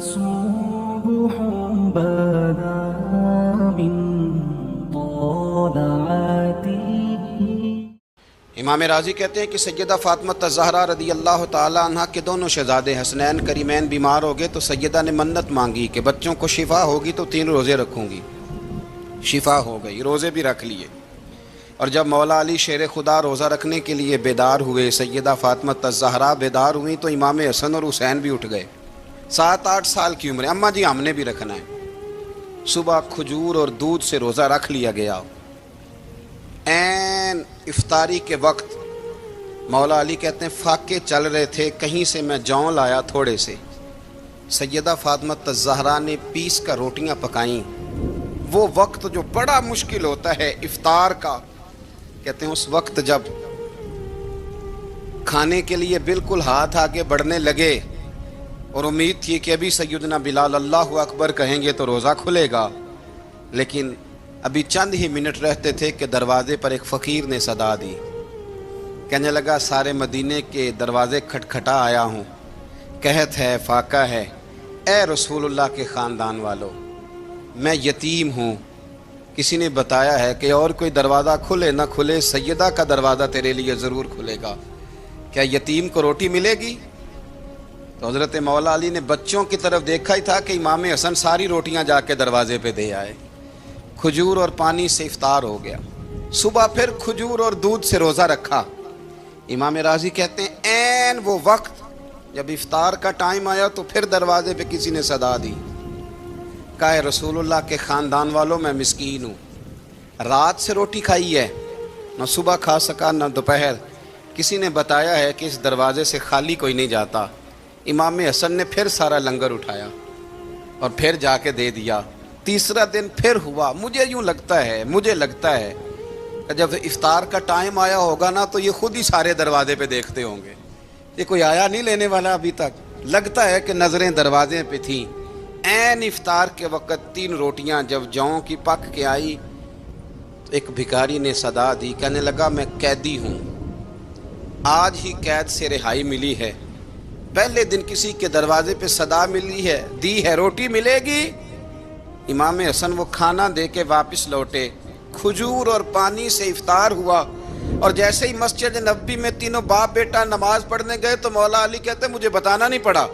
صبح بدا من طلعته. امام راضی کہتے ہیں کہ سیدہ فاطمہ الزہرا رضی اللہ تعالی عنہ کے دونوں شہزادے حسنین کریمین بیمار ہو گئے تو سیدہ نے منت مانگی کہ بچوں کو شفا ہوگی تو 3 روزے رکھوں گی. شفا ہو گئی، روزے بھی رکھ لیے. اور جب مولا علی شیر خدا روزہ رکھنے کے لیے بیدار ہوئے، سیدہ فاطمہ الزہرا بیدار ہوئیں تو امام حسن اور حسین بھی اٹھ گئے. 7-8 سال کی عمر. اماں جی ہم نے بھی رکھنا ہے. صبح کھجور اور دودھ سے روزہ رکھ لیا گیا. عین افطاری کے وقت مولا علی کہتے ہیں فاقے چل رہے تھے، کہیں سے میں جوں لایا تھوڑے سے. سیدہ فاطمہ الزہرا نے پیس کر روٹیاں پکائیں. وہ وقت جو بڑا مشکل ہوتا ہے افطار کا، کہتے ہیں اس وقت جب کھانے کے لیے بالکل ہاتھ آگے بڑھنے لگے اور امید تھی کہ ابھی سیدنا بلال اللہ اکبر کہیں گے تو روزہ کھلے گا، لیکن ابھی چند ہی منٹ رہتے تھے کہ دروازے پر ایک فقیر نے صدا دی. کہنے لگا سارے مدینے کے دروازے کھٹکھٹا آیا ہوں، قحط ہے، فاقہ ہے، اے رسول اللہ کے خاندان والو، میں یتیم ہوں. کسی نے بتایا ہے کہ اور کوئی دروازہ کھلے نہ کھلے سیدہ کا دروازہ تیرے لیے ضرور کھلے گا. کیا یتیم کو روٹی ملے گی؟ تو حضرت مولا علی نے بچوں کی طرف دیکھا ہی تھا کہ امام حسن ساری روٹیاں جا کے دروازے پہ دے آئے. کھجور اور پانی سے افطار ہو گیا. صبح پھر کھجور اور دودھ سے روزہ رکھا. امام راضی کہتے ہیں عین وہ وقت جب افطار کا ٹائم آیا تو پھر دروازے پہ کسی نے صدا دی. کہا اے رسول اللہ کے خاندان والوں، میں مسکین ہوں، رات سے روٹی کھائی ہے، نہ صبح کھا سکا نہ دوپہر. کسی نے بتایا ہے کہ اس دروازے سے خالی کوئی نہیں جاتا. امام حسن نے پھر سارا لنگر اٹھایا اور پھر جا کے دے دیا. تیسرا دن پھر ہوا. مجھے لگتا ہے کہ جب افطار کا ٹائم آیا ہوگا نا تو یہ خود ہی سارے دروازے پہ دیکھتے ہوں گے، یہ کوئی آیا نہیں لینے والا ابھی تک. لگتا ہے کہ نظریں دروازے پہ تھیں. عین افطار کے وقت 3 روٹیاں جب جوں کی پک کے آئی تو ایک بھکاری نے صدا دی. کہنے لگا میں قیدی ہوں، آج ہی قید سے رہائی ملی ہے، پہلے دن کسی کے دروازے پہ صدا ملی ہے، دی ہے روٹی ملے گی. امام حسن وہ کھانا دے کے واپس لوٹے. کھجور اور پانی سے افطار ہوا اور جیسے ہی مسجد نبوی میں تینوں باپ بیٹا نماز پڑھنے گئے تو مولا علی کہتے مجھے بتانا نہیں پڑا.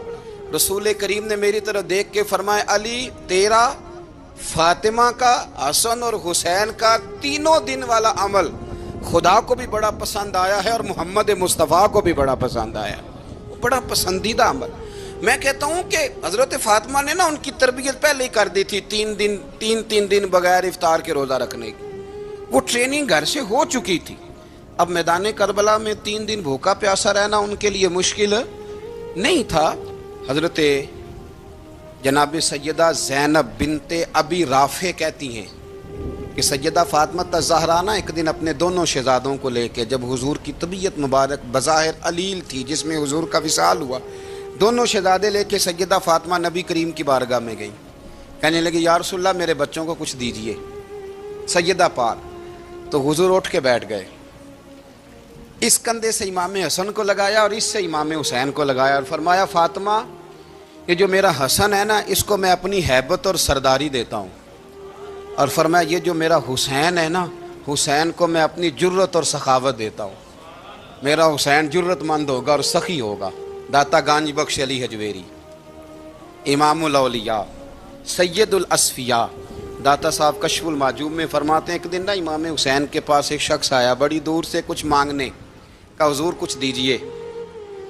رسول کریم نے میری طرف دیکھ کے فرمایا علی تیرا، فاطمہ کا، حسن اور حسین کا 3 دن والا عمل خدا کو بھی بڑا پسند آیا ہے اور محمد مصطفیٰ کو بھی بڑا پسند آیا، بڑا پسندیدہ عمل. میں کہتا ہوں کہ حضرت فاطمہ نے نا ان کی تربیت پہلے ہی کر دی تھی 3 دن بغیر افطار کے روزہ رکھنے کی. وہ ٹریننگ گھر سے ہو چکی تھی. اب میدان کربلا میں 3 دن بھوکا پیاسا رہنا ان کے لیے مشکل نہیں تھا. حضرت جناب سیدہ زینب بنت ابی رافع کہتی ہیں کہ سیدہ فاطمہ الزہرا نا ایک دن اپنے دونوں شہزادوں کو لے کے، جب حضور کی طبیعت مبارک بظاہر علیل تھی جس میں حضور کا وصال ہوا، دونوں شہزادے لے کے سیدہ فاطمہ نبی کریم کی بارگاہ میں گئیں. کہنے لگی یا رسول اللہ میرے بچوں کو کچھ دیجئے. سیدہ پاک تو حضور اٹھ کے بیٹھ گئے. اس کندھے سے امام حسن کو لگایا اور اس سے امام حسین کو لگایا اور فرمایا فاطمہ یہ جو میرا حسن ہے نا اس کو میں اپنی ہیبت اور سرداری دیتا ہوں، اور فرمایا یہ جو میرا حسین ہے نا حسین کو میں اپنی جرت اور سخاوت دیتا ہوں. میرا حسین جرت مند ہوگا اور سخی ہوگا. داتا گانج بخش علی حجویری، امام الاولیاء، سید الاصفیاء، داتا صاحب کشف المعجوب میں فرماتے ہیں ایک دن نا امام حسین کے پاس ایک شخص آیا بڑی دور سے کچھ مانگنے کا، حضور کچھ دیجئے.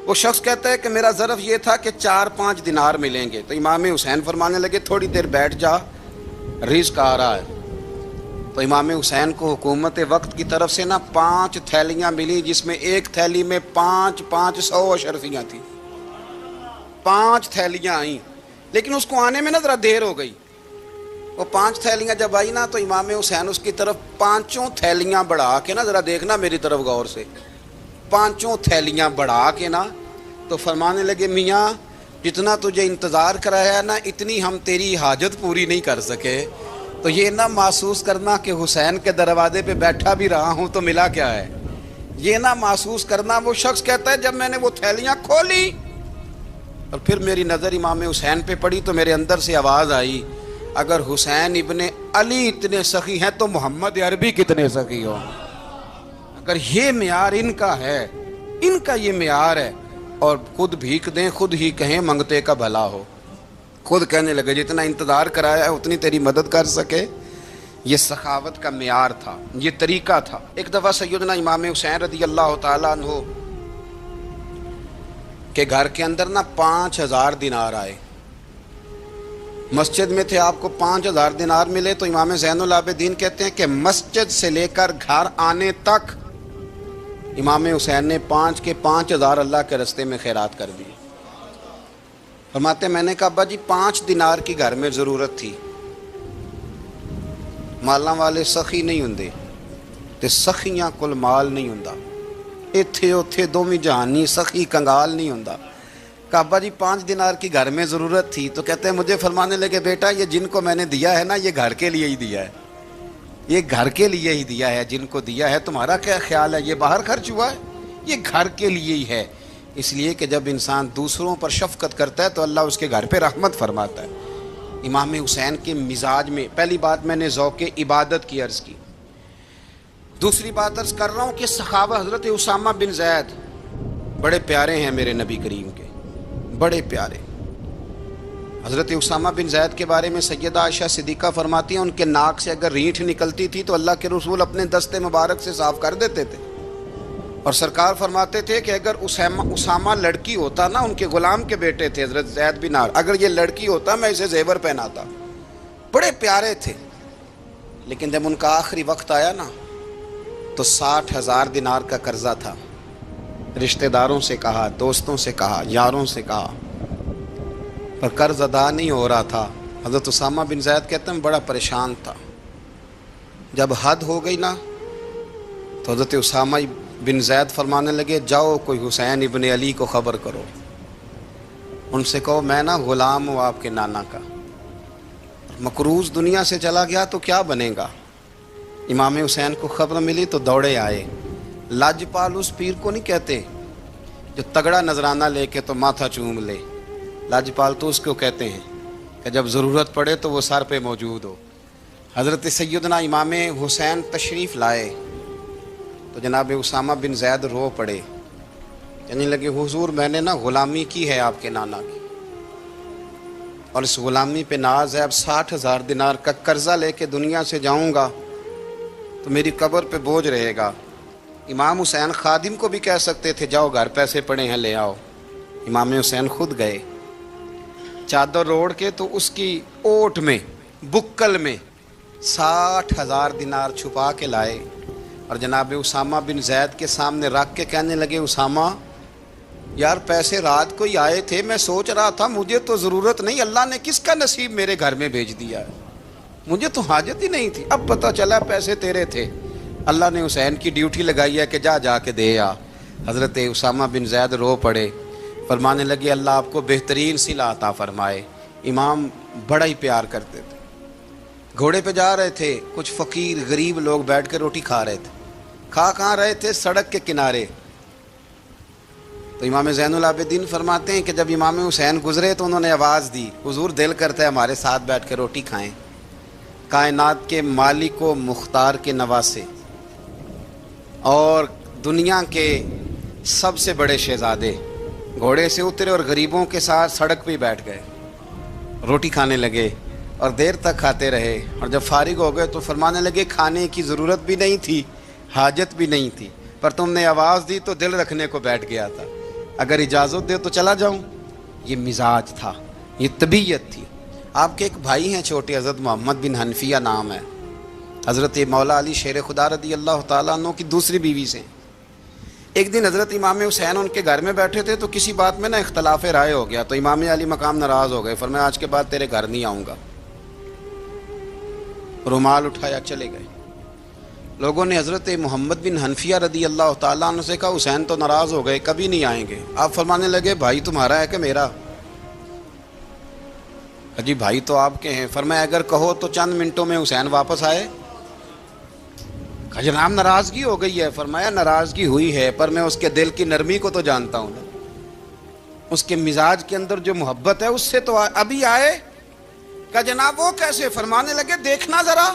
وہ شخص کہتا ہے کہ میرا ظرف یہ تھا کہ 4-5 دینار ملیں گے. تو امام حسین فرمانے لگے تھوڑی دیر بیٹھ جا، رزق آ رہا ہے. تو امام حسین کو حکومت وقت کی طرف سے نا 5 تھیلیاں ملی جس میں ایک تھیلی میں 500 اشرفیاں تھیں. 5 تھیلیاں آئیں لیکن اس کو آنے میں نا ذرا دیر ہو گئی. وہ 5 تھیلیاں جب آئی نا تو امام حسین اس کی طرف 5 تھیلیاں بڑھا کے نا، ذرا دیکھنا میری طرف غور سے، 5 تھیلیاں بڑھا کے نا تو فرمانے لگے میاں جتنا تجھے انتظار کرایا نا اتنی ہم تیری حاجت پوری نہیں کر سکے. تو یہ نہ محسوس کرنا کہ حسین کے دروازے پہ بیٹھا بھی رہا ہوں تو ملا کیا ہے. یہ نہ محسوس کرنا. وہ شخص کہتا ہے جب میں نے وہ تھیلیاں کھولی اور پھر میری نظر امام حسین پہ پڑی تو میرے اندر سے آواز آئی، اگر حسین ابن علی اتنے سخی ہیں تو محمد عربی کتنے سخی ہوں؟ اگر یہ معیار ان کا ہے، ان کا یہ معیار ہے، اور خود بھیک دیں خود ہی کہیں منگتے کا بھلا ہو، خود کہنے لگے جتنا انتظار کرایا ہے اتنی تیری مدد کر سکے۔ یہ سخاوت کا معیار تھا، یہ طریقہ تھا۔ ایک دفعہ سیدنا امام حسین رضی اللہ تعالیٰ عنہ کے گھر کے اندر 5000 دینار آئے۔ مسجد میں تھے، آپ کو 5000 دینار ملے تو امام زین العابدین کہتے ہیں کہ مسجد سے لے کر گھر آنے تک امام حسین نے 5 کے 5000 اللہ کے رستے میں خیرات کر دی۔ فرماتے ہیں میں نے کہا ابا جی 5 دینار کی گھر میں ضرورت تھی، مالاں والے سخی نہیں ہوندے تے سخیاں کل مال نہیں ہوندا، ایتھے اوتھے دوویں جہانی سخی کنگال نہیں ہوندا۔ کہا ابا جی 5 دینار کی گھر میں ضرورت تھی، تو کہتے ہیں مجھے فرمانے لگے بیٹا یہ جن کو میں نے دیا ہے نا یہ گھر کے لیے ہی دیا ہے، یہ گھر کے لیے ہی دیا ہے، جن کو دیا ہے تمہارا کیا خیال ہے یہ باہر خرچ ہوا ہے؟ یہ گھر کے لیے ہی ہے، اس لیے کہ جب انسان دوسروں پر شفقت کرتا ہے تو اللہ اس کے گھر پہ رحمت فرماتا ہے۔ امام حسین کے مزاج میں پہلی بات میں نے ذوق عبادت کی عرض کی، دوسری بات عرض کر رہا ہوں کہ صحابہ حضرت اسامہ بن زید بڑے پیارے ہیں میرے نبی کریم کے، بڑے پیارے۔ حضرت اسامہ بن زید کے بارے میں سیدہ عائشہ صدیقہ فرماتی ہیں ان کے ناک سے اگر رینٹھ نکلتی تھی تو اللہ کے رسول اپنے دستے مبارک سے صاف کر دیتے تھے، اور سرکار فرماتے تھے کہ اگر اسامہ لڑکی ہوتا نا، ان کے غلام کے بیٹے تھے حضرت زید بن عمرو، اگر یہ لڑکی ہوتا میں اسے زیور پہناتا۔ بڑے پیارے تھے، لیکن جب ان کا آخری وقت آیا نا تو 60,000 دینار کا قرضہ تھا، رشتہ داروں سے کہا، دوستوں سے کہا، یاروں سے کہا، پر قرض ادا نہیں ہو رہا تھا۔ حضرت اسامہ بن زید کہتے ہیں بڑا پریشان تھا۔ جب حد ہو گئی نا تو حضرت اسامہ بن زید فرمانے لگے جاؤ کوئی حسین ابن علی کو خبر کرو، ان سے کہو میں نا غلام ہوں آپ کے نانا کا، مقروض دنیا سے چلا گیا تو کیا بنے گا۔ امام حسین کو خبر ملی تو دوڑے آئے۔ لاجپال اس پیر کو نہیں کہتے جو تگڑا نذرانہ لے کے تو ماتھا چوم لے، لاجپال تو اس کو کہتے ہیں کہ جب ضرورت پڑے تو وہ سر پہ موجود ہو۔ حضرت سیدنا امام حسین تشریف لائے تو جناب اسامہ بن زید رو پڑے، کہنے لگے حضور میں نے نا غلامی کی ہے آپ کے نانا کی، اور اس غلامی پہ ناز ہے، اب 60,000 دینار کا قرضہ لے کے دنیا سے جاؤں گا تو میری قبر پہ بوجھ رہے گا۔ امام حسین خادم کو بھی کہہ سکتے تھے جاؤ گھر پیسے پڑے ہیں لے آؤ، امام حسین خود گئے، چادر اوڑھ کے تو اس کی اوٹ میں بکل میں 60,000 دینار چھپا کے لائے، اور جناب اسامہ بن زید کے سامنے رکھ کے کہنے لگے اسامہ یار پیسے رات کو ہی آئے تھے، میں سوچ رہا تھا مجھے تو ضرورت نہیں، اللہ نے کس کا نصیب میرے گھر میں بھیج دیا ہے، مجھے تو حاجت ہی نہیں تھی، اب پتہ چلا پیسے تیرے تھے، اللہ نے حسین کی ڈیوٹی لگائی ہے کہ جا کے دے آ۔ حضرت اسامہ بن زید رو پڑے، فرمانے لگے اللہ آپ کو بہترین صلہ عطا فرمائے۔ امام بڑا ہی پیار کرتے تھے، گھوڑے پہ جا رہے تھے، کچھ فقیر غریب لوگ بیٹھ کے روٹی کھا رہے تھے، کہاں رہے تھے سڑک کے کنارے، تو امام زین العابدین فرماتے ہیں کہ جب امام حسین گزرے تو انہوں نے آواز دی حضور دل کرتا ہے ہمارے ساتھ بیٹھ کے روٹی کھائیں، کائنات کے مالک و مختار کے نواسے اور دنیا کے سب سے بڑے شہزادے گھوڑے سے اترے اور غریبوں کے ساتھ سڑک پہ بیٹھ گئے، روٹی کھانے لگے اور دیر تک کھاتے رہے، اور جب فارغ ہو گئے تو فرمانے لگے کھانے کی ضرورت بھی نہیں تھی، حاجت بھی نہیں تھی، پر تم نے آواز دی تو دل رکھنے کو بیٹھ گیا تھا، اگر اجازت دے تو چلا جاؤں۔ یہ مزاج تھا، یہ طبیعت تھی۔ آپ کے ایک بھائی ہیں چھوٹے، حضرت محمد بن حنفیہ نام ہے، حضرت مولا علی شیر خدا رضی اللہ تعالیٰ عنہ کی دوسری بیوی سے۔ ایک دن حضرت امام حسین ان کے گھر میں بیٹھے تھے تو کسی بات میں نا اختلاف رائے ہو گیا، تو امام علی مقام ناراض ہو گئے، فرمایا آج کے بعد تیرے گھر نہیں آؤں گا، رومال اٹھایا چلے گئے۔ لوگوں نے حضرت محمد بن حنفیہ رضی اللہ تعالیٰ عنہ سے کہا حسین تو ناراض ہو گئے، کبھی نہیں آئیں گے۔ آپ فرمانے لگے بھائی تمہارا ہے کہ میرا؟ جی بھائی تو آپ کے ہیں۔ فرمایا اگر کہو تو چند منٹوں میں حسین واپس آئے۔ جناب ناراضگی ہو گئی ہے۔ فرمایا ناراضگی ہوئی ہے پر میں اس کے دل کی نرمی کو تو جانتا ہوں، اس کے مزاج کے اندر جو محبت ہے اس سے تو ابھی آئے. کہا جناب وہ کیسے؟ فرمانے لگے دیکھنا ذرا.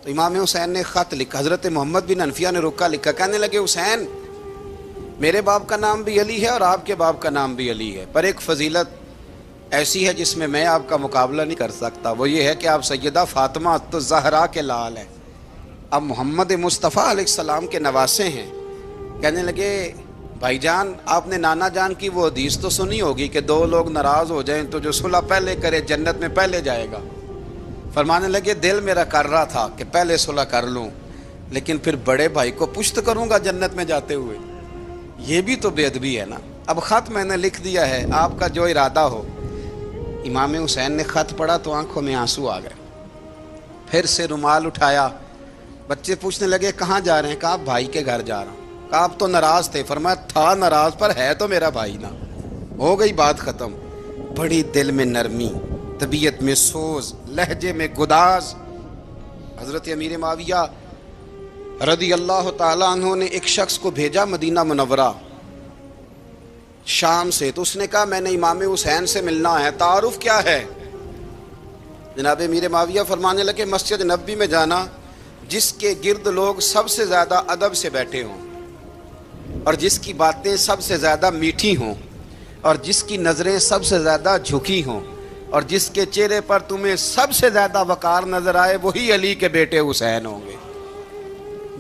تو امام حسین نے خط لکھا. حضرت محمد بن حنفیہ نے رکا لکھا. کہنے لگے حسین میرے باپ کا نام بھی علی ہے اور آپ کے باپ کا نام بھی علی ہے، پر ایک فضیلت ایسی ہے جس میں میں آپ کا مقابلہ نہیں کر سکتا. وہ یہ ہے کہ آپ سیدہ فاطمہ الزہرا کے لال ہیں، اب محمد مصطفیٰ علیہ السلام کے نواسے ہیں. کہنے لگے بھائی جان آپ نے نانا جان کی وہ حدیث تو سنی ہوگی کہ دو لوگ ناراض ہو جائیں تو جو صلح پہلے کرے جنت میں پہلے جائے گا. فرمانے لگے دل میرا کر رہا تھا کہ پہلے صلح کر لوں، لیکن پھر بڑے بھائی کو پشت کروں گا جنت میں جاتے ہوئے، یہ بھی تو بے ادبی ہے نا. اب خط میں نے لکھ دیا ہے، آپ کا جو ارادہ ہو. امام حسین نے خط پڑھا تو آنکھوں میں آنسو آ گئے. پھر سے رومال اٹھایا. بچے پوچھنے لگے کہاں جا رہے ہیں؟ کہا بھائی کے گھر جا رہا ہوں. کہا آپ تو ناراض تھے؟ فرمایا تھا ناراض پر ہے تو میرا بھائی نا. ہو گئی بات ختم. بڑی دل میں نرمی، طبیعت میں سوز، لہجے میں گداز. حضرت امیر معاویہ رضی اللہ تعالیٰ عنہ نے ایک شخص کو بھیجا مدینہ منورہ شام سے. تو اس نے کہا میں نے امام حسین سے ملنا ہے، تعارف کیا ہے؟ جناب امیر معاویہ فرمانے لگے مسجد نبوی میں جانا جس کے گرد لوگ سب سے زیادہ ادب سے بیٹھے ہوں اور جس کی باتیں سب سے زیادہ میٹھی ہوں اور جس کی نظریں سب سے زیادہ جھکی ہوں اور جس کے چہرے پر تمہیں سب سے زیادہ وقار نظر آئے وہی علی کے بیٹے حسین ہوں گے.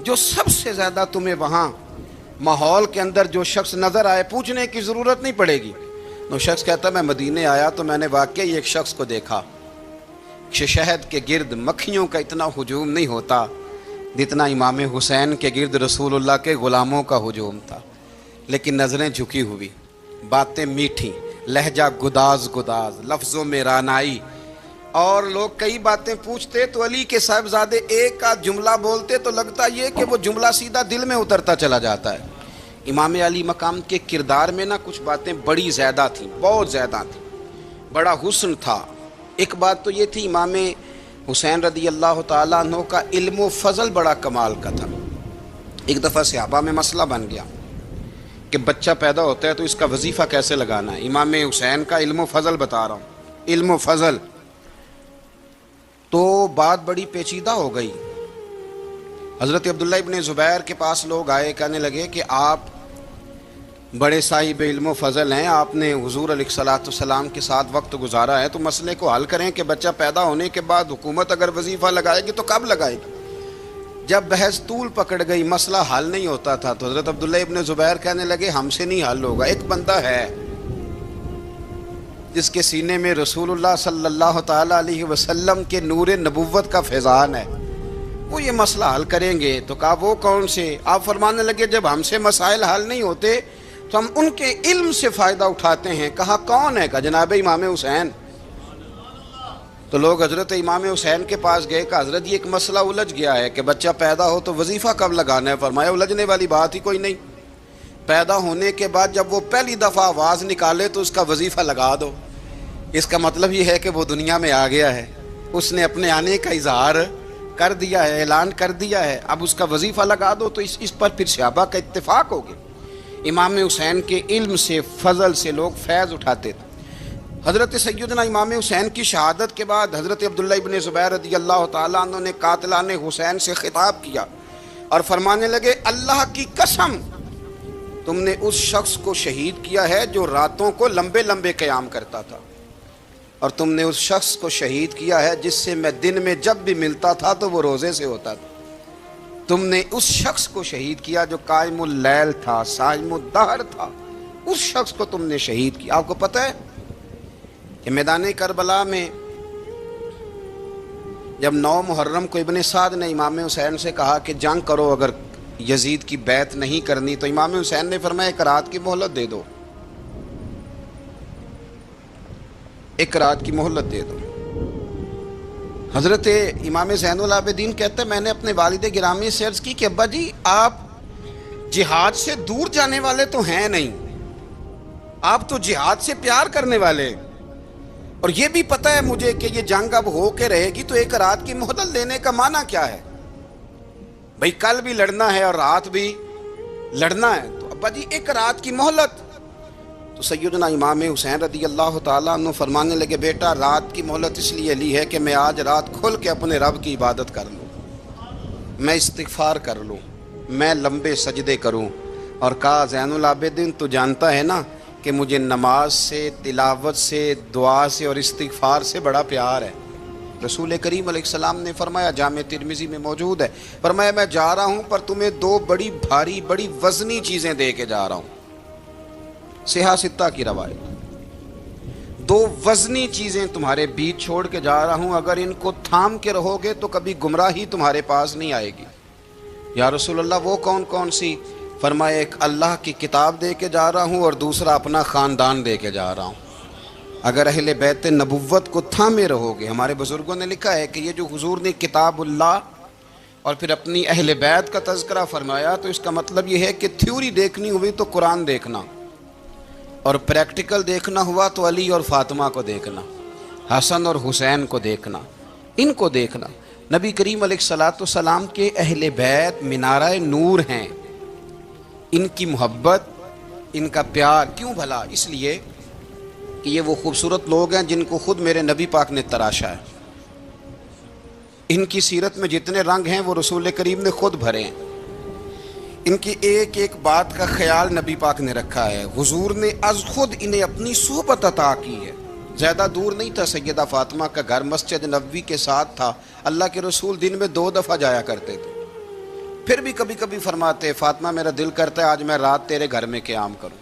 جو سب سے زیادہ تمہیں وہاں ماحول کے اندر جو شخص نظر آئے پوچھنے کی ضرورت نہیں پڑے گی. وہ شخص کہتا میں مدینے آیا تو میں نے واقعی ایک شخص کو دیکھا، شہد کے گرد مکھیوں کا اتنا ہجوم نہیں ہوتا جتنا امام حسین کے گرد رسول اللہ کے غلاموں کا ہجوم تھا، لیکن نظریں جھکی ہوئی، باتیں میٹھی، لہجہ گداز گداز، لفظوں میں رانائی. اور لوگ کئی باتیں پوچھتے تو علی کے صاحبزادے ایک کا جملہ بولتے تو لگتا یہ کہ وہ جملہ سیدھا دل میں اترتا چلا جاتا ہے. امام علی مقام کے کردار میں کچھ باتیں بڑی زیادہ تھیں، بہت زیادہ تھیں، بڑا حسن تھا. ایک بات تو یہ تھی امام حسین رضی اللہ تعالیٰ عنہ کا علم و فضل بڑا کمال کا تھا. ایک دفعہ صحابہ میں مسئلہ بن گیا کہ بچہ پیدا ہوتا ہے تو اس کا وظیفہ کیسے لگانا ہے. امام حسین کا علم و فضل بتا رہا ہوں، علم و فضل. تو بات بڑی پیچیدہ ہو گئی. حضرت عبداللہ ابن زبیر کے پاس لوگ آئے، کہنے لگے کہ آپ بڑے صاحب علم و فضل ہیں، آپ نے حضور علیہ الصلوۃ والسلام کے ساتھ وقت گزارا ہے، تو مسئلے کو حل کریں کہ بچہ پیدا ہونے کے بعد حکومت اگر وظیفہ لگائے گی تو کب لگائے گی. جب بحث طول پکڑ گئی، مسئلہ حل نہیں ہوتا تھا، تو حضرت عبداللہ ابن زبیر کہنے لگے ہم سے نہیں حل ہوگا. ایک بندہ ہے جس کے سینے میں رسول اللہ صلی اللہ تعالیٰ علیہ وسلم کے نور نبوت کا فیضان ہے، وہ یہ مسئلہ حل کریں گے. تو کہا وہ کون سے؟ آپ فرمانے لگے جب ہم سے مسائل حل نہیں ہوتے تو ہم ان کے علم سے فائدہ اٹھاتے ہیں. کہا کون ہے؟ کہا جناب امام حسین. تو لوگ حضرت امام حسین کے پاس گئے. کہا حضرت یہ ایک مسئلہ الجھ گیا ہے کہ بچہ پیدا ہو تو وظیفہ کب لگانا ہے. فرمایا الجھنے والی بات ہی کوئی نہیں، پیدا ہونے کے بعد جب وہ پہلی دفعہ آواز نکالے تو اس کا وظیفہ لگا دو. اس کا مطلب یہ ہے کہ وہ دنیا میں آ گیا ہے، اس نے اپنے آنے کا اظہار کر دیا ہے، اعلان کر دیا ہے، اب اس کا وظیفہ لگا دو. تو اس پر پھر صحابہ کا اتفاق ہو گیا. امام حسین کے علم سے، فضل سے لوگ فیض اٹھاتے تھے. حضرت سیدنا امام حسین کی شہادت کے بعد حضرت عبداللہ ابن زبیر رضی اللہ تعالیٰ عنہ نے قاتلان حسین سے خطاب کیا اور فرمانے لگے اللہ کی قسم تم نے اس شخص کو شہید کیا ہے جو راتوں کو لمبے لمبے قیام کرتا تھا، اور تم نے اس شخص کو شہید کیا ہے جس سے میں دن میں جب بھی ملتا تھا تو وہ روزے سے ہوتا تھا. تم نے اس شخص کو شہید کیا جو قائم اللیل تھا، صائم الدہر تھا، اس شخص کو تم نے شہید کیا. آپ کو پتہ ہے کہ میدان کربلا میں جب 9 محرم کو ابن سعد نے امام حسین سے کہا کہ جنگ کرو اگر یزید کی بیعت نہیں کرنی، تو امام حسین نے فرمایا ایک رات کی مہلت دے دو، ایک رات کی مہلت دے دو. حضرت امام زین العابدین کہتے ہیں میں نے اپنے والد گرامی سے عرض کی کہ ابا جی آپ جہاد سے دور جانے والے تو ہیں نہیں، آپ تو جہاد سے پیار کرنے والے، اور یہ بھی پتہ ہے مجھے کہ یہ جنگ اب ہو کے رہے گی، تو ایک رات کی مہلت لینے کا معنی کیا ہے؟ بھئی کل بھی لڑنا ہے اور رات بھی لڑنا ہے، تو ابا جی ایک رات کی مہلت. تو سیدنا امام حسین رضی اللہ تعالیٰ عنہ فرمانے لگے بیٹا رات کی مہلت اس لیے لی ہے کہ میں آج رات کھل کے اپنے رب کی عبادت کر لوں، میں استغفار کر لوں، میں لمبے سجدے کروں۔ اور کہا زین العابدین تو جانتا ہے نا کہ مجھے نماز سے، تلاوت سے، دعا سے اور استغفار سے بڑا پیار ہے۔ رسول کریم علیہ السلام نے فرمایا، جامع ترمذی میں موجود ہے، فرمایا میں جا رہا ہوں پر تمہیں دو بڑی بھاری بڑی وزنی چیزیں دے کے جا رہا ہوں۔ صحیح ستہ کی روایت، دو وزنی چیزیں تمہارے بیچ چھوڑ کے جا رہا ہوں، اگر ان کو تھام کے رہو گے تو کبھی گمراہی تمہارے پاس نہیں آئے گی۔ یا رسول اللہ وہ کون کون سی؟ فرمایا ایک اللہ کی کتاب دے کے جا رہا ہوں اور دوسرا اپنا خاندان دے کے جا رہا ہوں۔ اگر اہل بیت نبوت کو تھامے رہو گے، ہمارے بزرگوں نے لکھا ہے کہ یہ جو حضور نے کتاب اللہ اور پھر اپنی اہل بیت کا تذکرہ فرمایا تو اس کا مطلب یہ ہے کہ تھیوری دیکھنی ہوئی تو قرآن دیکھنا، اور پریکٹیکل دیکھنا ہوا تو علی اور فاطمہ کو دیکھنا، حسن اور حسین کو دیکھنا، ان کو دیکھنا۔ نبی کریم علیہ الصلاۃ والسلام کے اہل بیت مینارہ نور ہیں، ان کی محبت، ان کا پیار کیوں بھلا؟ اس لیے کہ یہ وہ خوبصورت لوگ ہیں جن کو خود میرے نبی پاک نے تراشا ہے۔ ان کی سیرت میں جتنے رنگ ہیں وہ رسول کریم نے خود بھرے ہیں۔ ان کی ایک ایک بات کا خیال نبی پاک نے رکھا ہے، حضور نے از خود انہیں اپنی صحبت عطا کی ہے۔ زیادہ دور نہیں تھا سیدہ فاطمہ کا گھر، مسجد نبوی کے ساتھ تھا، اللہ کے رسول دن میں 2 دفعہ جایا کرتے تھے۔ پھر بھی کبھی کبھی فرماتے فاطمہ میرا دل کرتا ہے آج میں رات تیرے گھر میں قیام کروں،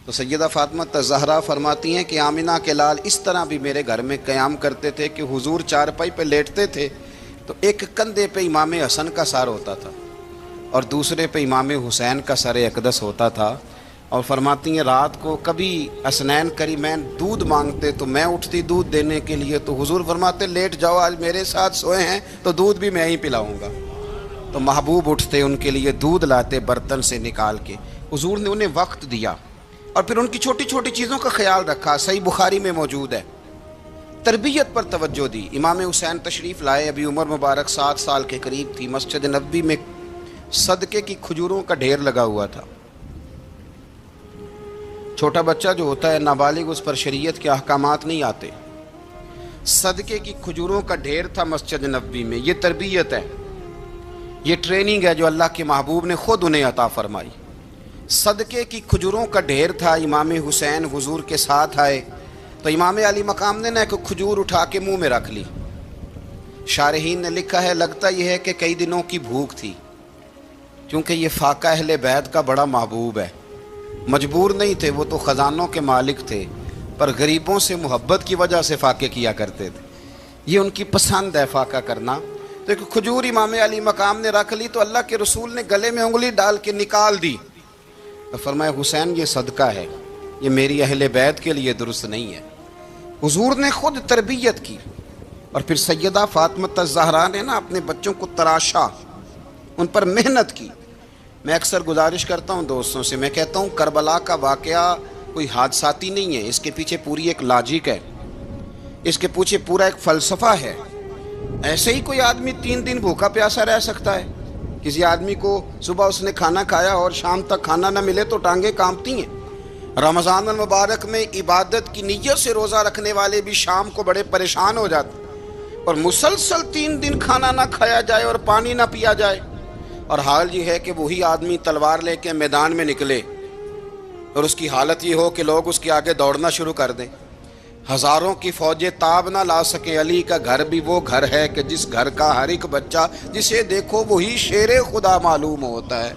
تو سیدہ فاطمہ الزہرا فرماتی ہیں کہ آمنہ کے لال اس طرح بھی میرے گھر میں قیام کرتے تھے کہ حضور چارپائی پہ لیٹتے تھے تو ایک کندھے پہ امام حسن کا سر ہوتا تھا اور دوسرے پہ امام حسین کا سر اقدس ہوتا تھا، اور فرماتی ہیں رات کو کبھی حسنین کریمین دودھ مانگتے تو میں اٹھتی دودھ دینے کے لیے، تو حضور فرماتے لیٹ جاؤ آج میرے ساتھ سوئے ہیں تو دودھ بھی میں ہی پلاؤں گا، تو محبوب اٹھتے ان کے لیے دودھ لاتے برتن سے نکال کے۔ حضور نے انہیں وقت دیا اور پھر ان کی چھوٹی چھوٹی چیزوں کا خیال رکھا۔ صحیح بخاری میں موجود ہے، تربیت پر توجہ دی۔ امام حسین تشریف لائے، ابھی عمر مبارک 7 سال کے قریب تھی، مسجد نبوی میں صدقے کی کھجوروں کا ڈھیر لگا ہوا تھا۔ چھوٹا بچہ جو ہوتا ہے نابالغ، اس پر شریعت کے احکامات نہیں آتے۔ صدقے کی کھجوروں کا ڈھیر تھا مسجد نبوی میں۔ یہ تربیت ہے، یہ ٹریننگ ہے جو اللہ کے محبوب نے خود انہیں عطا فرمائی۔ صدقے کی کھجوروں کا ڈھیر تھا، امام حسین حضور کے ساتھ آئے تو امام علی مقام نے ایک کھجور اٹھا کے منہ میں رکھ لی۔ شارحین نے لکھا ہے لگتا یہ ہے کہ کئی دنوں کی بھوک تھی، کیونکہ یہ فاقہ اہل بیت کا بڑا محبوب ہے۔ مجبور نہیں تھے، وہ تو خزانوں کے مالک تھے، پر غریبوں سے محبت کی وجہ سے فاقے کیا کرتے تھے، یہ ان کی پسند ہے فاقہ کرنا۔ تو ایک کھجور امام علی مقام نے رکھ لی تو اللہ کے رسول نے گلے میں انگلی ڈال کے نکال دی، تو فرمایا حسین یہ صدقہ ہے، یہ میری اہل بیت کے لیے درست نہیں ہے۔ حضور نے خود تربیت کی، اور پھر سیدہ فاطمہ الزہرا نے اپنے بچوں کو تراشا، ان پر محنت کی۔ میں اکثر گزارش کرتا ہوں دوستوں سے، میں کہتا ہوں کربلا کا واقعہ کوئی حادثاتی نہیں ہے، اس کے پیچھے پوری ایک لاجک ہے، اس کے پیچھے پورا ایک فلسفہ ہے۔ ایسے ہی کوئی آدمی 3 دن بھوکا پیاسا رہ سکتا ہے؟ کسی آدمی کو صبح اس نے کھانا کھایا اور شام تک کھانا نہ ملے تو ٹانگیں کانپتی ہیں۔ رمضان المبارک میں عبادت کی نیت سے روزہ رکھنے والے بھی شام کو بڑے پریشان ہو جاتے، اور مسلسل 3 دن کھانا نہ کھایا جائے اور پانی نہ پیا جائے، اور حال یہ ہے کہ وہی آدمی تلوار لے کے میدان میں نکلے اور اس کی حالت یہ ہو کہ لوگ اس کے آگے دوڑنا شروع کر دیں، ہزاروں کی فوجیں تاب نہ لا سکیں۔ علی کا گھر بھی وہ گھر ہے کہ جس گھر کا ہر ایک بچہ جسے دیکھو وہی شیر خدا معلوم ہوتا ہے۔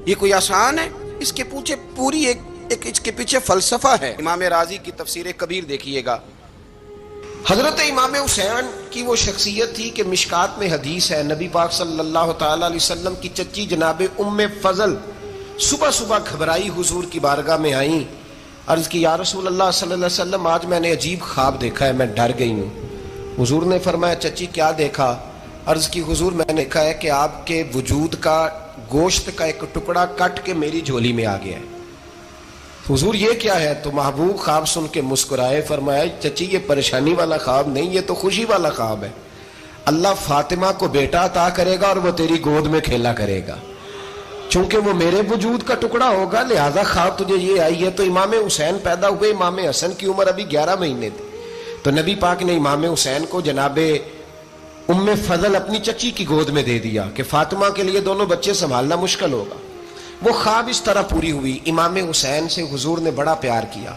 یہ کوئی آسان ہے؟ اس کے پیچھے پوری ایک اس کے پیچھے فلسفہ ہے۔ امام راضی کی تفسیر کبیر دیکھیے گا، حضرت امام حسین کی وہ شخصیت تھی کہ مشکات میں حدیث ہے، نبی پاک صلی اللہ تعالی علیہ وسلم کی چچی جناب ام فضل صبح صبح گھبرائی حضور کی بارگاہ میں آئیں، عرض کی یا رسول اللہ صلی اللہ علیہ وسلم آج میں نے عجیب خواب دیکھا ہے، میں ڈر گئی ہوں۔ حضور نے فرمایا چچی کیا دیکھا؟ عرض کی حضور میں نے دیکھا ہے کہ آپ کے وجود کا گوشت کا ایک ٹکڑا کٹ کے میری جھولی میں آ گیا ہے۔ حضور یہ کیا ہے؟ تو محبوب خواب سن کے مسکرائے، فرمایا چچی یہ پریشانی والا خواب نہیں، یہ تو خوشی والا خواب ہے، اللہ فاطمہ کو بیٹا عطا کرے گا اور وہ تیری گود میں کھیلا کرے گا۔ چونکہ وہ میرے وجود کا ٹکڑا ہوگا لہذا خواب تجھے یہ آئی ہے. تو امام حسین پیدا ہوئے, امام حسن کی عمر ابھی 11 مہینے تھی. تو نبی پاک نے امام حسین کو جناب ام فضل اپنی چچی کی گود میں دے دیا کہ فاطمہ کے لیے دونوں بچے سنبھالنا مشکل ہوگا. وہ خواب اس طرح پوری ہوئی. امام حسین سے حضور نے بڑا پیار کیا,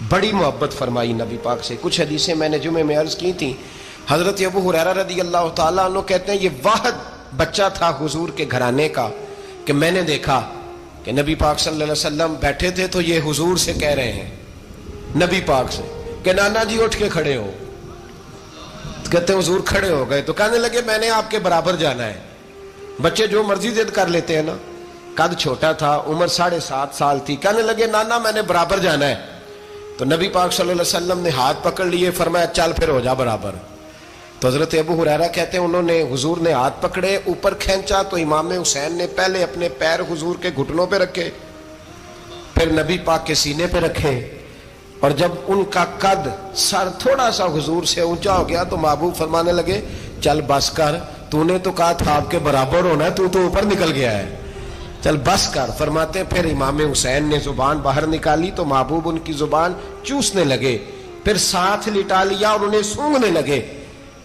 بڑی محبت فرمائی نبی پاک سے. کچھ حدیثیں میں نے جمعے میں عرض کی تھیں. حضرت ابو ہریرہ رضی اللہ تعالیٰ عنہ کہتے ہیں یہ واحد بچہ تھا حضور کے گھرانے کا کہ میں نے دیکھا کہ نبی پاک صلی اللہ علیہ وسلم بیٹھے تھے تو یہ حضور سے کہہ رہے ہیں, نبی پاک سے, کہ نانا جی اٹھ کے کھڑے ہو. کہتے ہیں حضور کھڑے ہو گئے تو کہنے لگے میں نے آپ کے برابر جانا ہے. بچے جو مرضی ضد کر لیتے ہیں نا. قد چھوٹا تھا, عمر 7.5 سال تھی. کہنے لگے نانا میں نے برابر جانا ہے. تو نبی پاک صلی اللہ علیہ وسلم نے ہاتھ پکڑ لیے, فرمایا چل پھر ہو جا برابر. تو حضرت ابو ہریرہ کہتے ہیں انہوں نے حضور نے ہاتھ پکڑے, اوپر کھینچا تو امام حسین نے پہلے اپنے پیر حضور کے گھٹنوں پہ رکھے, پھر نبی پاک کے سینے پہ رکھے, اور جب ان کا قد سر تھوڑا سا حضور سے اونچا ہو گیا تو محبوب فرمانے لگے چل بس کر, تو نے تو کہا تھا آپ کے برابر ہونا ہے, تو اوپر نکل گیا ہے, چل بس کر. فرماتے پھر امام حسین نے زبان باہر نکالی تو محبوب ان کی زبان چوسنے لگے, پھر ساتھ لٹا لیا اور انہیں سونگھنے لگے.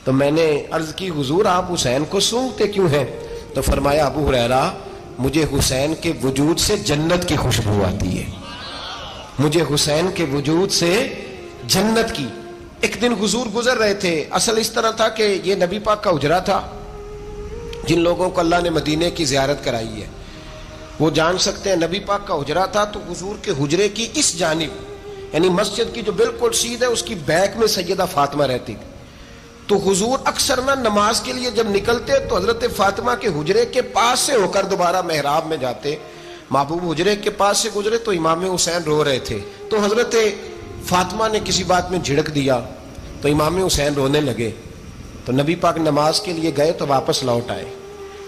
تو میں نے عرض کی حضور آپ حسین کو سونگتے کیوں ہیں؟ تو فرمایا ابو ہریرہ مجھے حسین کے وجود سے جنت کی خوشبو آتی ہے, مجھے حسین کے وجود سے جنت کی. ایک دن حضور گزر رہے تھے. اصل اس طرح تھا کہ یہ نبی پاک کا حجرہ تھا. جن لوگوں کو اللہ نے مدینے کی زیارت کرائی ہے وہ جان سکتے ہیں نبی پاک کا حجرہ تھا. تو حضور کے حجرے کی اس جانب یعنی مسجد کی جو بالکل سیدھ ہے اس کی بیک میں سیدہ فاطمہ رہتی تھی. تو حضور اکثر نہ نماز کے لیے جب نکلتے تو حضرت فاطمہ کے حجرے کے پاس سے ہو کر دوبارہ محراب میں جاتے. محبوب حجرے کے پاس سے گزرے تو امام حسین رو رہے تھے. تو حضرت فاطمہ نے کسی بات میں جھڑک دیا تو امام حسین رونے لگے. تو نبی پاک نماز کے لیے گئے تو واپس لوٹ آئے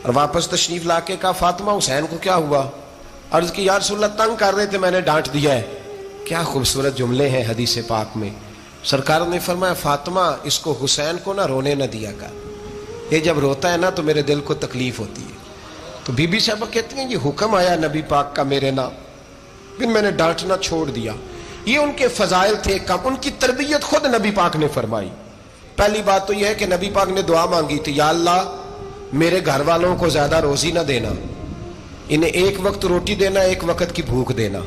اور واپس تشریف لا کے کہا فاطمہ حسین کو کیا ہوا؟ عرض کی یا رسول اللہ تنگ کر رہے تھے میں نے ڈانٹ دیا ہے. کیا خوبصورت جملے ہیں حدیث پاک میں. سرکار نے فرمایا فاطمہ اس کو حسین کو نہ رونے نہ دیا کر, یہ جب روتا ہے نا تو میرے دل کو تکلیف ہوتی ہے. تو بی بی صاحبہ کہتی ہیں یہ حکم آیا نبی پاک کا میرے نام, پھر میں نے ڈانٹنا چھوڑ دیا. یہ ان کے فضائل تھے کم, ان کی تربیت خود نبی پاک نے فرمائی. پہلی بات تو یہ ہے کہ نبی پاک نے دعا مانگی تھی یا اللہ میرے گھر والوں کو زیادہ روزی نہ دینا, انہیں ایک وقت روٹی دینا, ایک وقت کی بھوک دینا.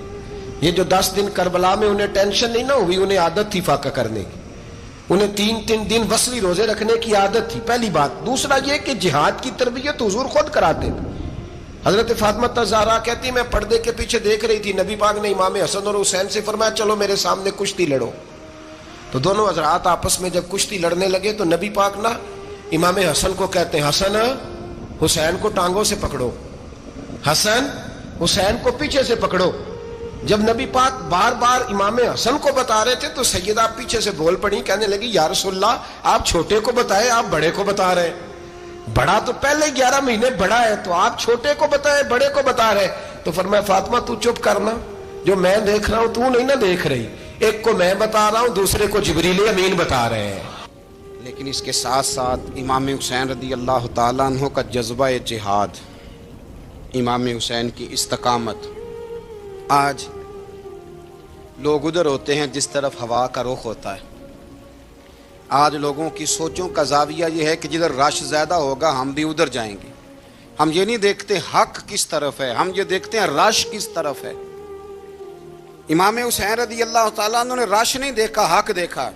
یہ جو 10 دن کربلا میں انہیں ٹینشن نہیں نہ ہوئی, انہیں عادت تھی فاقہ کرنے کی, انہیں 3 دن وصلی روزے رکھنے کی عادت تھی. پہلی بات. دوسرا یہ کہ جہاد کی تربیت حضور خود کراتے تھے. حضرت فاطمہ زہرا کہتی میں پردے کے پیچھے دیکھ رہی تھی, نبی پاک نے امام حسن اور حسین سے فرمایا چلو میرے سامنے کشتی لڑو. تو دونوں حضرات آپس میں جب کشتی لڑنے لگے تو نبی پاک نا امام حسن کو کہتے ہیں حسن حسین کو ٹانگوں سے پکڑو, حسن حسین کو پیچھے سے پکڑو. جب نبی پاک بار بار امام حسن کو بتا رہے تھے تو سیدہ پیچھے سے بول پڑی, کہنے لگی یا رسول اللہ آپ چھوٹے کو بتائے آپ بڑے کو بتا رہے ہیں. بڑا تو پہلے 11 مہینے بڑا ہے تو آپ چھوٹے کو بتائے بڑے کو بتا رہے. تو فرمایا فاطمہ تو چپ کرنا, جو میں دیکھ رہا ہوں تو نہیں نہ دیکھ رہی. ایک کو میں بتا رہا ہوں دوسرے کو جبریل امین بتا رہے ہیں. لیکن اس کے ساتھ ساتھ امام حسین رضی اللہ تعالیٰ عنہ کا جذبہ جہاد, امام حسین کی استقامت. آج لوگ ادھر ہوتے ہیں جس طرف ہوا کا رخ ہوتا ہے. آج لوگوں کی سوچوں کا زاویہ یہ ہے کہ جدھر رش زیادہ ہوگا ہم بھی ادھر جائیں گے. ہم یہ نہیں دیکھتے حق کس طرف ہے, ہم یہ دیکھتے ہیں رش کس طرف ہے. امام حسین رضی اللہ تعالیٰ عنہ نے رش نہیں دیکھا, حق دیکھا.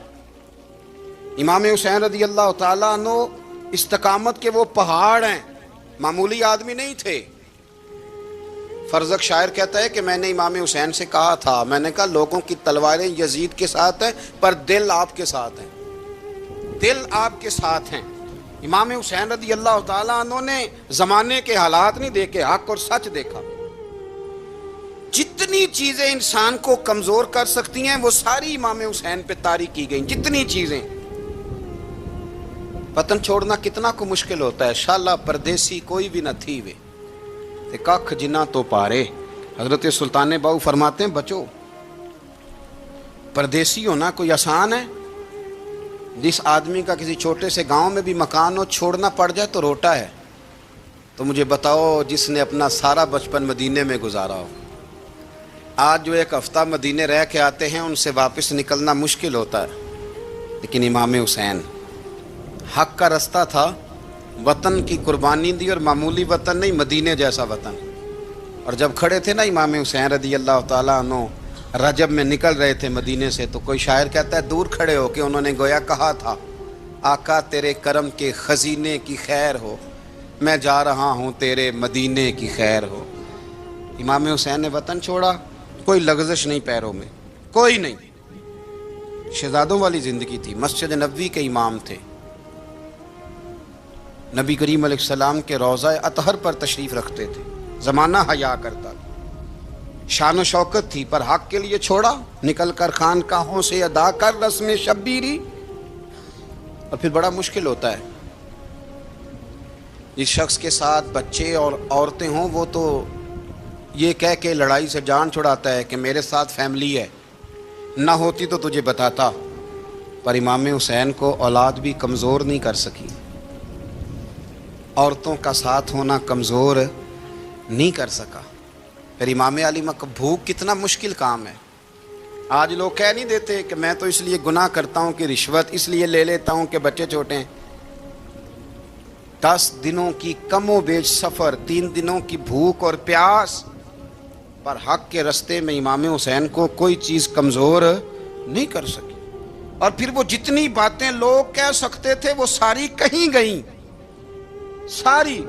امام حسین رضی اللہ تعالیٰ عنہ استقامت کے وہ پہاڑ ہیں, معمولی آدمی نہیں تھے. فرزق شاعر کہتا ہے کہ میں نے امام حسین سے کہا تھا, میں نے کہا لوگوں کی تلواریں یزید کے ساتھ ہیں پر دل آپ کے ساتھ ہیں, دل آپ کے ساتھ ہیں. امام حسین رضی اللہ تعالیٰ عنہ نے زمانے کے حالات نہیں دیکھے, حق اور سچ دیکھا. جتنی چیزیں انسان کو کمزور کر سکتی ہیں وہ ساری امام حسین پہ طاری کی گئیں. جتنی چیزیں, وطن چھوڑنا کتنا کو مشکل ہوتا ہے. شالا پردیسی کوئی بھی نہ تھی وے تے ککھ جنہ تو پارے. حضرت سلطان باؤ فرماتے ہیں بچو پردیسی ہونا کوئی آسان ہے؟ جس آدمی کا کسی چھوٹے سے گاؤں میں بھی مکان ہو چھوڑنا پڑ جائے تو روٹا ہے. تو مجھے بتاؤ جس نے اپنا سارا بچپن مدینے میں گزارا ہو، آج جو ایک ہفتہ مدینے رہ کے آتے ہیں ان سے واپس نکلنا مشکل ہوتا ہے. لیکن امام حسین حق کا رستہ تھا، وطن کی قربانی دی، اور معمولی وطن نہیں، مدینے جیسا وطن. اور جب کھڑے تھے نا امام حسین رضی اللہ تعالیٰ عنہ رجب میں نکل رہے تھے مدینے سے، تو کوئی شاعر کہتا ہے دور کھڑے ہو کے انہوں نے گویا کہا تھا، آقا تیرے کرم کے خزینے کی خیر ہو، میں جا رہا ہوں تیرے مدینے کی خیر ہو. امام حسین نے وطن چھوڑا، کوئی لغزش نہیں پیروں میں، کوئی نہیں. شہزادوں والی زندگی تھی، مسجد نبوی کے امام تھے، نبی کریم علیہ السلام کے روضہ اطہر پر تشریف رکھتے تھے، زمانہ حیا کرتا تھا، شان و شوکت تھی، پر حق کے لیے چھوڑا، نکل کر خانقاہوں سے ادا کر رسم شبیری. اور پھر بڑا مشکل ہوتا ہے، جس شخص کے ساتھ بچے اور عورتیں ہوں وہ تو یہ کہہ کے لڑائی سے جان چھڑاتا ہے کہ میرے ساتھ فیملی ہے، نہ ہوتی تو تجھے بتاتا. پر امام حسین کو اولاد بھی کمزور نہیں کر سکی، عورتوں کا ساتھ ہونا کمزور نہیں کر سکا. پھر امام علی بھوک کتنا مشکل کام ہے. آج لوگ کہہ نہیں دیتے کہ میں تو اس لیے گناہ کرتا ہوں کہ رشوت اس لیے لے لیتا ہوں کہ بچے چھوٹے ہیں. 10 دنوں کی کم و بیش سفر، 3 دنوں کی بھوک اور پیاس، پر حق کے رستے میں امام حسین کو کوئی چیز کمزور نہیں کر سکی. اور پھر وہ جتنی باتیں لوگ کہہ سکتے تھے وہ ساری کہیں گئیں، ساری.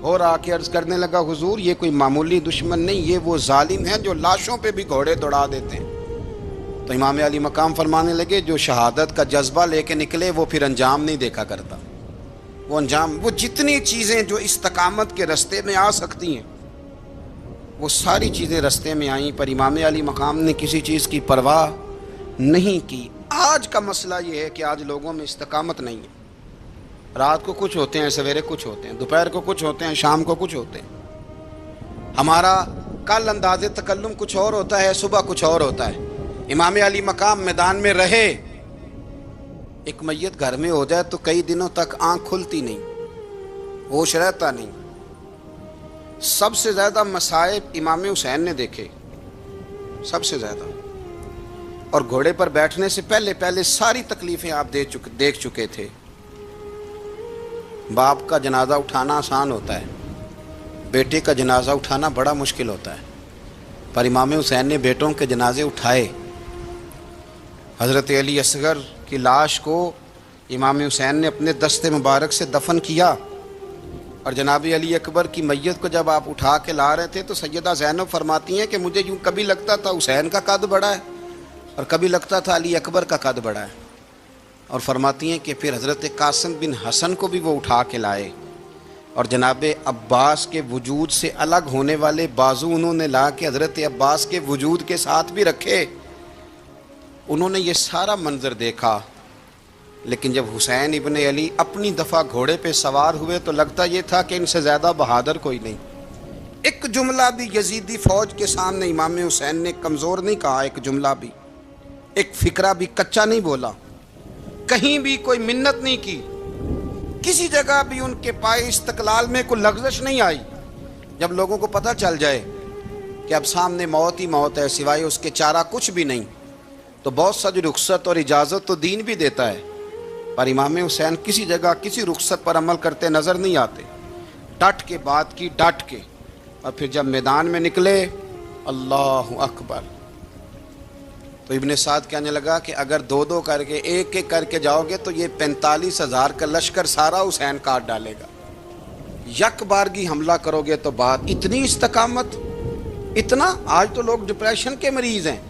اور آ کے عرض کرنے لگا حضور یہ کوئی معمولی دشمن نہیں، یہ وہ ظالم ہیں جو لاشوں پہ بھی گھوڑے دوڑا دیتے ہیں. تو امام علی مقام فرمانے لگے جو شہادت کا جذبہ لے کے نکلے وہ پھر انجام نہیں دیکھا کرتا. وہ انجام، وہ جتنی چیزیں جو استقامت کے رستے میں آ سکتی ہیں وہ ساری چیزیں رستے میں آئیں، پر امام علی مقام نے کسی چیز کی پرواہ نہیں کی. آج کا مسئلہ یہ ہے کہ آج لوگوں میں استقامت نہیں ہے. رات کو کچھ ہوتے ہیں، سویرے کچھ ہوتے ہیں، دوپہر کو کچھ ہوتے ہیں، شام کو کچھ ہوتے ہیں. ہمارا کل انداز تکلم کچھ اور ہوتا ہے، صبح کچھ اور ہوتا ہے. امام علی مقام میدان میں رہے، ایک میت گھر میں ہو جائے تو کئی دنوں تک آنکھ کھلتی نہیں، ہوش رہتا نہیں. سب سے زیادہ مصائب امام حسین نے دیکھے، سب سے زیادہ. اور گھوڑے پر بیٹھنے سے پہلے ساری تکلیفیں آپ دیکھ چکے تھے. باپ کا جنازہ اٹھانا آسان ہوتا ہے، بیٹے کا جنازہ اٹھانا بڑا مشکل ہوتا ہے. پر امام حسین نے بیٹوں کے جنازے اٹھائے. حضرت علی اصغر کی لاش کو امام حسین نے اپنے دست مبارک سے دفن کیا. اور جناب علی اکبر کی میت کو جب آپ اٹھا کے لا رہے تھے تو سیدہ زینب فرماتی ہیں کہ مجھے یوں کبھی لگتا تھا حسین کا قد بڑا ہے اور کبھی لگتا تھا علی اکبر کا قد بڑا ہے. اور فرماتی ہیں کہ پھر حضرت قاسم بن حسن کو بھی وہ اٹھا کے لائے، اور جناب عباس کے وجود سے الگ ہونے والے بازو انہوں نے لا کے حضرت عباس کے وجود کے ساتھ بھی رکھے. انہوں نے یہ سارا منظر دیکھا. لیکن جب حسین ابن علی اپنی دفعہ گھوڑے پہ سوار ہوئے تو لگتا یہ تھا کہ ان سے زیادہ بہادر کوئی نہیں. ایک جملہ بھی یزیدی فوج کے سامنے امام حسین نے کمزور نہیں کہا، ایک جملہ بھی، ایک فکرہ بھی کچا نہیں بولا، کہیں بھی کوئی منت نہیں کی، کسی جگہ بھی ان کے پائے استقلال میں کوئی لغزش نہیں آئی. جب لوگوں کو پتہ چل جائے کہ اب سامنے موت ہی موت ہے، سوائے اس کے چارہ کچھ بھی نہیں، تو بہت ساری رخصت اور اجازت تو دین بھی دیتا ہے. پر امام حسین کسی جگہ کسی رخصت پر عمل کرتے نظر نہیں آتے. ڈٹ کے بات کی، ڈٹ کے. اور پھر جب میدان میں نکلے، اللہ اکبر، تو ابن سعد کہنے لگا کہ اگر 2 کر کے ایک کر کے جاؤ گے تو یہ 45,000 کا لشکر سارا حسین کاٹ ڈالے گا. یک بارگی حملہ کرو گے تو بات. اتنی استقامت، اتنا. آج تو لوگ ڈپریشن کے مریض ہیں،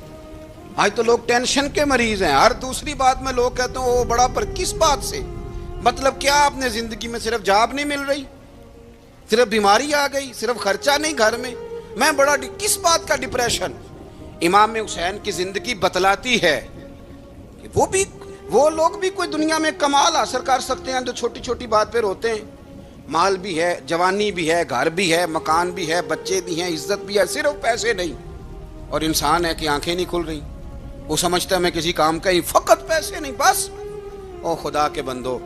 آج تو لوگ ٹینشن کے مریض ہیں. ہر دوسری بات میں لوگ کہتے ہیں وہ بڑا، پر کس بات سے؟ مطلب کیا آپ نے زندگی میں صرف جاب نہیں مل رہی، صرف بیماری آ گئی، صرف خرچہ نہیں گھر میں بڑا، کس بات کا ڈپریشن؟ امام حسین کی زندگی بتلاتی ہے کہ وہ لوگ بھی کوئی دنیا میں کمال حاصل کر سکتے ہیں جو چھوٹی چھوٹی بات پہ روتے ہیں. مال بھی ہے، جوانی بھی ہے، گھر بھی ہے، مکان بھی ہے، بچے بھی ہیں، عزت بھی ہے، صرف پیسے نہیں. اور انسان ہے کہ آنکھیں نہیں کھل رہی، وہ سمجھتا ہے میں کسی کام کا ہی، فقط پیسے نہیں بس. او خدا کے بندو،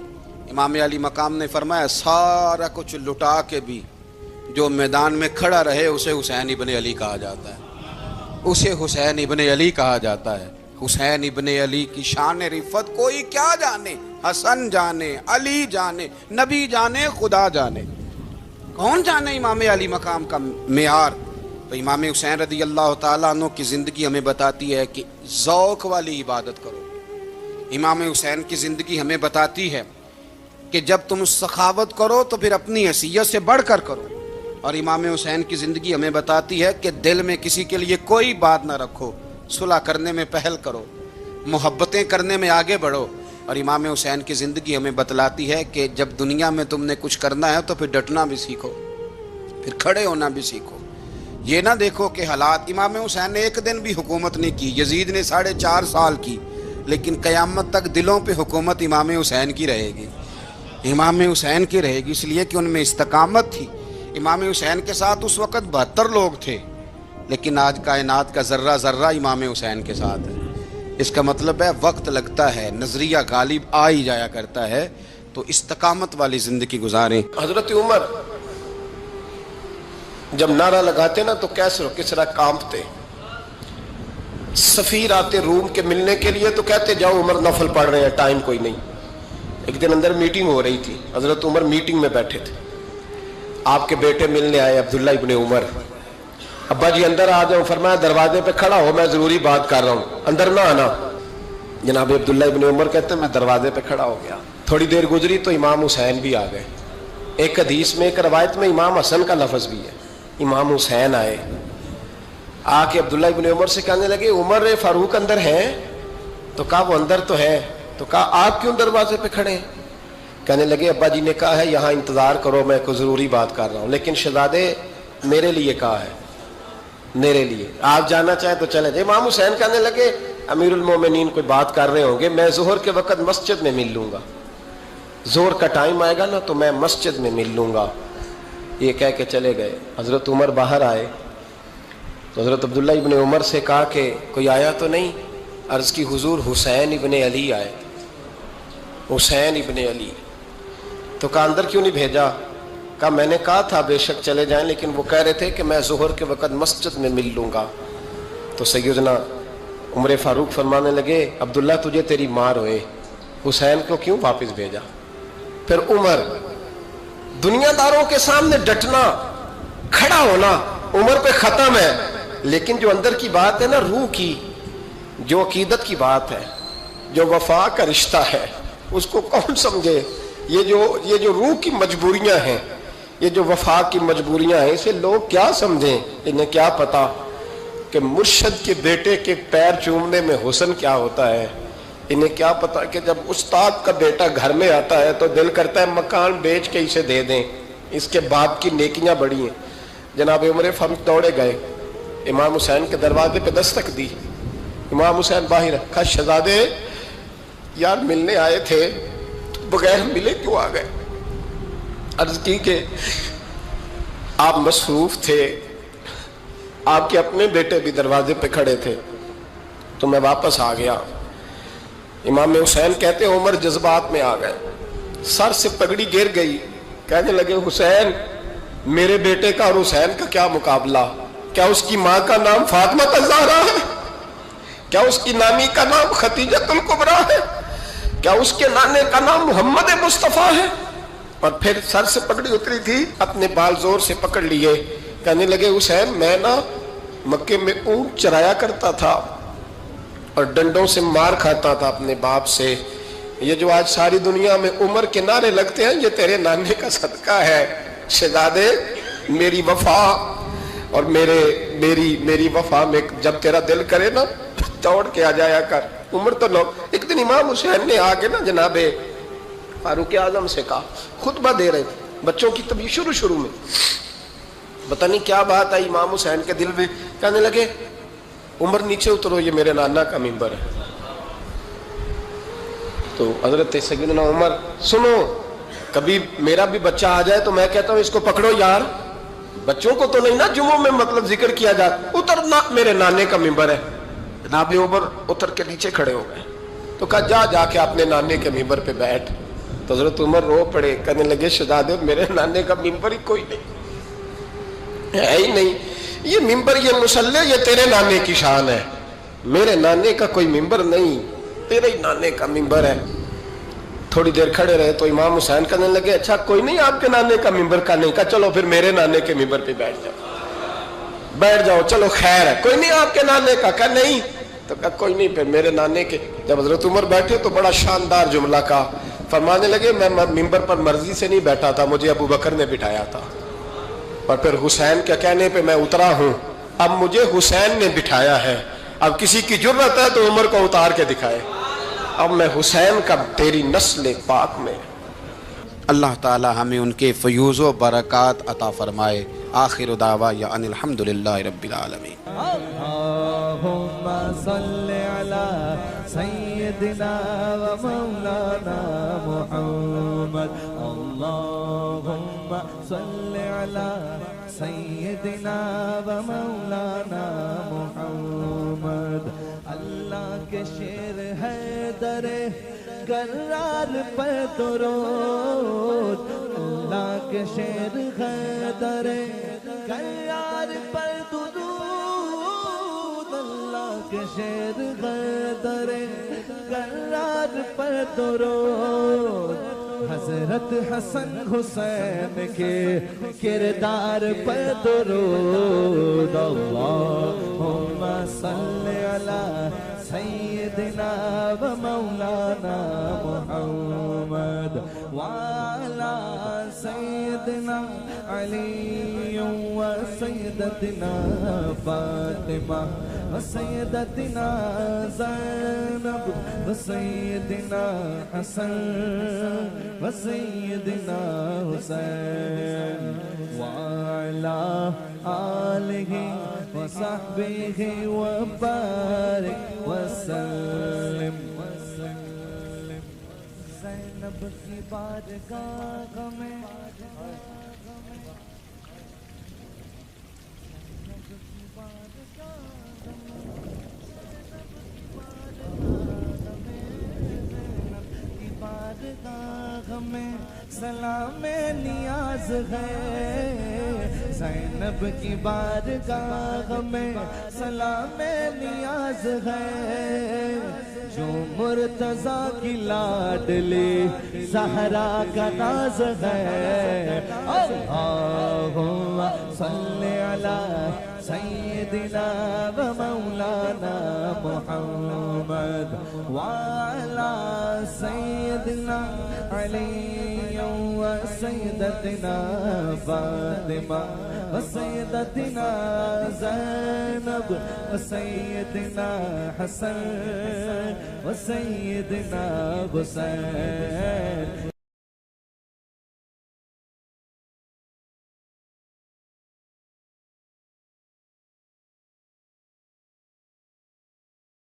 امام علی مقام نے فرمایا سارا کچھ لٹا کے بھی جو میدان میں کھڑا رہے اسے حسین ابن علی کہا جاتا ہے، اسے حسین ابن علی کہا جاتا ہے۔ حسین ابن علی کی شان رفت کوئی کیا جانے، حسن جانے، علی جانے، نبی جانے، خدا جانے، کون جانے امام علی مقام کا معیار۔ تو امام حسین رضی اللہ تعالیٰ عنہ کی زندگی ہمیں بتاتی ہے کہ ذوق والی عبادت کرو۔ امام حسین کی زندگی ہمیں بتاتی ہے کہ جب تم سخاوت کرو تو پھر اپنی حیثیت سے بڑھ کر کرو، اور امام حسین کی زندگی ہمیں بتاتی ہے کہ دل میں کسی کے لیے کوئی بات نہ رکھو، صلح کرنے میں پہل کرو، محبتیں کرنے میں آگے بڑھو۔ اور امام حسین کی زندگی ہمیں بتلاتی ہے کہ جب دنیا میں تم نے کچھ کرنا ہے تو پھر ڈٹنا بھی سیکھو، پھر کھڑے ہونا بھی سیکھو۔ یہ نہ دیکھو کہ حالات، امام حسین نے ایک دن بھی حکومت نہیں کی، یزید نے 4.5 سال کی، لیکن قیامت تک دلوں پہ حکومت امام حسین کی رہے گی، امام حسین کی رہے گی، اس لیے کہ ان میں استقامت تھی۔ امام حسین کے ساتھ اس وقت 72 لوگ تھے، لیکن آج کائنات کا ذرہ ذرہ امام حسین کے ساتھ ہے۔ اس کا مطلب ہے وقت لگتا ہے، نظریہ غالب آ ہی جایا کرتا ہے، تو استقامت والی زندگی گزاریں۔ حضرت عمر جب نعرہ لگاتے نا تو کیسر و کسرا کانپتے، سفیر آتے روم کے ملنے کے لیے تو کہتے جاؤ عمر نفل پڑھ رہے ہیں، ٹائم کوئی نہیں۔ ایک دن اندر میٹنگ ہو رہی تھی، حضرت عمر میٹنگ میں بیٹھے تھے، آپ کے بیٹے ملنے آئے عبداللہ ابن عمر، ابا جی اندر آ جاؤ، فرمایا دروازے پہ کھڑا ہو، میں ضروری بات کر رہا ہوں، اندر نہ آنا۔ جناب عبداللہ ابن عمر کہتے ہیں میں دروازے پہ کھڑا ہو گیا، تھوڑی دیر گزری تو امام حسین بھی آ گئے۔ ایک حدیث میں، ایک روایت میں امام حسن کا لفظ بھی ہے، امام حسین آئے، آ کے عبداللہ ابن عمر سے کہنے لگے عمر فاروق اندر ہیں؟ تو کہا وہ اندر تو ہے۔ تو کہا آپ کیوں دروازے پہ کھڑے ہیں؟ کہنے لگے ابا جی نے کہا ہے یہاں انتظار کرو، میں کوئی ضروری بات کر رہا ہوں، لیکن شہزادے میرے لیے کہا ہے، میرے لیے آپ جانا چاہیں تو چلے جائیں۔ امام حسین کہنے لگے امیر المومنین کوئی بات کر رہے ہوں گے، میں ظہر کے وقت مسجد میں مل لوں گا، ظہر کا ٹائم آئے گا نا تو میں مسجد میں مل لوں گا۔ یہ کہہ کے چلے گئے۔ حضرت عمر باہر آئے تو حضرت عبداللہ ابن عمر سے کہا کہ کوئی آیا تو نہیں؟ عرض کی حضور حسین ابن علی آئے، حسین ابن علی۔ تو کہا اندر کیوں نہیں بھیجا؟ کہا میں نے کہا تھا بے شک چلے جائیں، لیکن وہ کہہ رہے تھے کہ میں ظہر کے وقت مسجد میں مل لوں گا۔ تو سیدنا عمر فاروق فرمانے لگے عبداللہ تجھے تیری مار ہوئے، حسین کو کیوں واپس بھیجا؟ پھر عمر دنیا داروں کے سامنے ڈٹنا، کھڑا ہونا عمر پہ ختم ہے، لیکن جو اندر کی بات ہے نا، روح کی، جو عقیدت کی بات ہے، جو وفا کا رشتہ ہے، اس کو کون سمجھے؟ یہ جو روح کی مجبوریاں ہیں، یہ جو وفا کی مجبوریاں ہیں، اسے لوگ کیا سمجھیں؟ انہیں کیا پتا کہ مرشد کے بیٹے کے پیر چومنے میں حسن کیا ہوتا ہے؟ انہیں کیا پتا کہ جب استاد کا بیٹا گھر میں آتا ہے تو دل کرتا ہے مکان بیچ کے اسے دے دیں، اس کے باپ کی نیکیاں بڑی ہیں۔ جناب عمر فاروق دوڑے گئے، امام حسین کے دروازے پہ دستک دی، امام حسین باہر کہا شہزادے یار ملنے آئے تھے، بغیر ملے کیوں آ گئے؟ عرض کی کہ آپ مصروف تھے، آپ کے اپنے بیٹے بھی دروازے پہ کھڑے تھے، تو میں واپس آ گیا۔ امام حسین کہتے ہیں عمر جذبات میں آ گئے، سر سے پگڑی گر گئی، کہنے لگے حسین میرے بیٹے کا اور حسین کا کیا مقابلہ؟ کیا اس کی ماں کا نام فاطمہ الزہرا ہے؟ کیا اس کی نانی کا نام خدیجہ الکبریٰ ہے؟ کیا اس کے نانے کا نام محمد مصطفیٰ ہے؟ اور پھر سر سے پگڑی اتری تھی، اپنے بال زور سے پکڑ لیے، کہنے لگے حسین میں نا مکے میں اونٹ چرایا کرتا تھا اور ڈنڈوں سے مار کھاتا تھا اپنے باپ سے، یہ جو آج ساری دنیا میں عمر کے نعرے لگتے ہیں یہ تیرے نانے کا صدقہ ہے۔ شہزادے میری وفا اور میری وفا میں جب تیرا دل کرے نا دوڑ کے آ جایا کر۔ عمر تو لوگ ایک دن امام حسین نے آگے نا جناب فاروق اعظم سے کہا، خطبہ دے رہے تھے بچوں کی تبھی شروع میں، پتہ نہیں کیا بات آئی امام حسین کے دل میں، کہنے لگے عمر نیچے اترو، یہ میرے نانا کا ممبر ہے۔ تو حضرت سیدنا عمر سنو، کبھی میرا بھی بچہ آ جائے تو میں کہتا ہوں اس کو پکڑو یار، بچوں کو تو نہیں نا جمعوں میں مطلب ذکر کیا جاتا، اترنا میرے نانے کا ممبر ہے۔ جناب عمر اتر کے نیچے کھڑے ہو گئے، تو کہا جا کے اپنے نانے کے ممبر پہ بیٹھ۔ تو حضرت عمر رو پڑے، کہنے لگے شہزادے میرے نانے کا ممبر ہی کوئی نہیں ہے ہی نہیں، یہ ممبر یہ مصلی یہ تیرے نانے کی شان ہے، میرے نانے کا کوئی ممبر نہیں، تیرے ہی نانے کا ممبر ہے۔ تھوڑی دیر کھڑے رہے تو امام حسین کہنے لگے اچھا کوئی نہیں آپ کے نانے کا ممبر کا نہیں، کہا چلو پھر میرے نانے کے ممبر پہ بیٹھ جاؤ چلو خیر ہے، کوئی نہیں آپ کے نانے کا، کہا نہیں، تو کہا کوئی نہیں پھر میرے نانے کے۔ جب حضرت عمر بیٹھے تو بڑا شاندار جملہ کہا، فرمانے لگے میں ممبر پر مرضی سے نہیں بیٹھا تھا، مجھے ابو بکر نے بٹھایا تھا، اور پھر حسین کے کہنے پہ میں اترا ہوں، اب مجھے حسین نے بٹھایا ہے، اب کسی کی جرت ہے تو عمر کو اتار کے دکھائے، اب میں حسین کا تیری نسل پاک میں۔ اللہ تعالی ہمیں ان کے فیوز و برکات عطا فرمائے۔ آخر دعوانا ان الحمدللہ رب العالمین۔ اللہم صلی علی سیدنا و مولانا محمد، اللہم صلی علی سیدنا و مولانا محمد۔ اللہ کے شیر ہے در کرار پر درود، اللہ کے شیر ہے در کرار پر درود، اللہ کے شیر ہے در کرار پر درود۔ حضرت حسن حسین کے کردار پر درود، اللہم صلی علی سیدنا و مولانا محمد وعلی سیدنا علی و سیدتنا فاطمہ و سیدتنا زینب و سیدنا حسن و سیدنا حسین وعلی آلہ وصحبہ وبارک وسلم۔ زینب کی بارگاہ میں ہمیں سلام نیاز ہے، زینب کی بارگاہ میں سلام نیاز ہے، جو مرتضیٰ کی لاڈلی زہرا کا ناز ہے۔ اللہم صلی علی سیدنا و مولانا محمد وعلی سیدنا علی و سیدتنا فاطمہ و سیدتنا زینب و سیدنا حسن و سیدنا حسین